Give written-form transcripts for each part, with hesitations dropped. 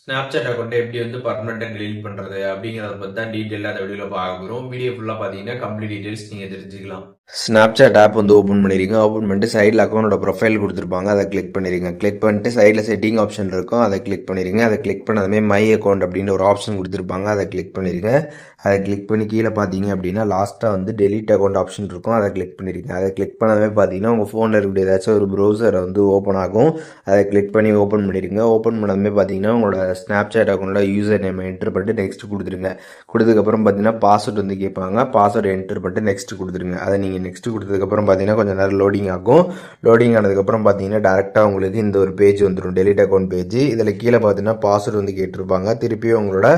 Snapchat அக்கௌண்ட்டை எப்படி வந்து பர்மனெண்ட்டாக டெலீட் பண்ணுறது அப்படிங்கிறத பற்றி தான் டீட்டெயிலாக அந்த வீடியோவில் பார்க்க போகிறோம். வீடியோ ஃபுல்லாக பார்த்தீங்கன்னா கம்ப்ளீட் டீட்டெயில்ஸ் நீங்கள் தெரிஞ்சுக்கலாம். ஸ்னாப்சாட் ஆப் வந்து ஓப்பன் பண்ணிடுங்க. ஓப்பன் பண்ணிட்டு சைடில் அக்கௌண்டோட ப்ரொஃபைல் கொடுத்துருப்பாங்க, அதை கிளிக் பண்ணிடுங்க. கிளிக் பண்ணிட்டு சைடில் செட்டிங் ஆப்ஷன் இருக்கும், அதை கிளிக் பண்ணிடுங்க. அதை கிளிக் பண்ணதுமே மை அக்கௌண்ட் அப்படின்னு ஒரு ஆப்ஷன் கொடுத்துருப்பாங்க, அதை கிளிக் பண்ணிடுங்க. அதை கிளிக் பண்ணி கீழே பார்த்தீங்க அப்படின்னா லாஸ்ட்டாக வந்து டெலிட் அக்கௌண்ட் ஆப்ஷன் இருக்கும், அதை கிளிக் பண்ணிடுங்க. அதை கிளிக் பண்ணவே பார்த்தீங்கன்னா உங்கள் ஃபோனில் இருக்கக்கூடிய ஏதாச்சும் ஒரு ப்ரௌசரை வந்து ஓப்பன் ஆகும், அதை கிளிக் பண்ணி ஓப்பன் பண்ணிடுங்க. ஓப்பன் பண்ணதுமே பார்த்தீங்கன்னா உங்களோட ஸ்னாப்சாட் அக்கௌண்ட்டோட யூசர் நேம் என்ட்ரு பண்ணிட்டு நெக்ஸ்ட் கொடுத்துருங்க. கொடுத்ததுக்கப்புறம் பார்த்தீங்கன்னா பாஸ்வேர்டு வந்து கேட்பாங்க, பாஸ்வேர்டு என்ட்ரு பண்ணிட்டு நெக்ஸ்ட் கொடுத்துருங்க. அதை நீங்கள் நெக்ஸ்ட் கொடுத்ததுக்கப்புறம் பார்த்தீங்கன்னா கொஞ்சம் நேரம் லோடிங் ஆகும். லோடிங் ஆனதுக்கப்புறம் பார்த்தீங்கன்னா டேரெக்டாக உங்களுக்கு இந்த ஒரு பேஜ் வந்துடும், டெலிட் அக்கௌண்ட் பேஜ். இதில் கீழே பார்த்தீங்கன்னா பாஸ்வேர்டு வந்து கேட்டிருப்பாங்க. திருப்பியும் உங்களோட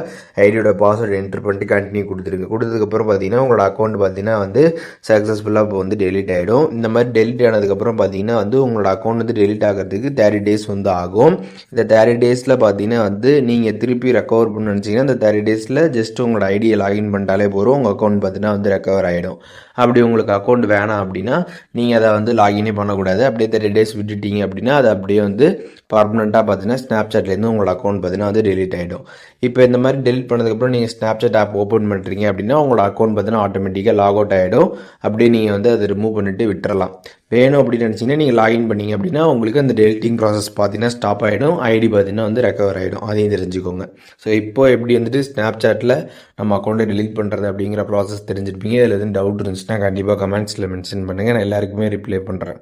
ஐடியோட பாஸ்வேர்டு என்ட்ரு பண்ணிட்டு கண்டினியூ கொடுத்துருங்க. கொடுத்ததுக்கப்புறம் பார்த்தீங்கன்னா உங்களோட அக்கௌண்ட் பார்த்தீங்கன்னா வந்து சக்ஸஸ்ஃபுல்லாக இப்போ வந்து டெலிட் ஆகிடும். இந்த மாதிரி டெலிட் ஆனதுக்கப்புறம் பார்த்தீங்கன்னா வந்து உங்களோட அக்கௌண்ட் வந்து டெலிட் ஆகிறதுக்கு 30 days வந்து ஆகும். இந்த 30 daysல பார்த்தீங்கன்னா வந்து நீங்கள் திருப்பி ரெக்கவர் பண்ண நினச்சிங்கன்னா இந்த 30 daysல ஜஸ்ட் உங்களோட ஐடியை லாகின் பண்ணிட்டாலே போதும், உங்கள் அக்கௌண்ட் பார்த்தீங்கன்னா வந்து ரெக்கவர் ஆகிடும். அப்படி உங்களுக்கு அக்கௌண்ட் வேணாம் அப்படின்னா நீங்கள் அதை வந்து லாகினே பண்ணக்கூடாது. அப்படியே 30 days விட்டுட்டீங்க அப்படின்னா அது அப்படியே வந்து பர்மனெண்ட்டாக பார்த்தீங்கன்னா ஸ்னாப்சாட்லேருந்து உங்களோட அக்கௌண்ட் பார்த்தீங்கன்னா வந்து டெலிட் ஆகிடும். இப்போ இந்த மாதிரி டெலிட் பண்ணதுக்கப்புறம் நீங்கள் ஸ்னாப்சாட் ஆப் ஓப்பன் பண்ணுறீங்க அப்படின்னா உங்களோட அக்கௌண்ட் பார்த்தீங்கன்னா ஆட்டோமேட்டிக்காக லாக் அவுட் ஆகிடும். அப்படியே நீங்கள் வந்து அதை ரிமூவ் பண்ணிவிட்டு விட்டுறலாம். வேணும் அப்படின்னு நினச்சிங்கன்னா நீங்கள் லாகின் பண்ணீங்க அப்படின்னா உங்களுக்கு அந்த டெலிட்டிங் ப்ராசஸ் பார்த்தீங்கன்னா ஸ்டாப் ஆகிடும், ஐடி பார்த்தீங்கன்னா வந்து ரெக்கவர் ஆகிடும். அதையும் தெரிஞ்சுக்கோங்க. ஸோ இப்போ எப்படி வந்துட்டு ஸ்னாப்சாட்டில் நம்ம அக்கௌண்ட்டை டெலிட் பண்ணுறது அப்படிங்கிற ப்ராசஸ் தெரிஞ்சிருப்பீங்க. இதில் எதுவும் டவுட் இருந்துச்சுன்னா கண்டிப்பாக கமெண்ட்ஸில் மென்ஷன் பண்ணுங்கள், நான் எல்லாருக்குமே ரிப்ளை பண்ணுறேன்.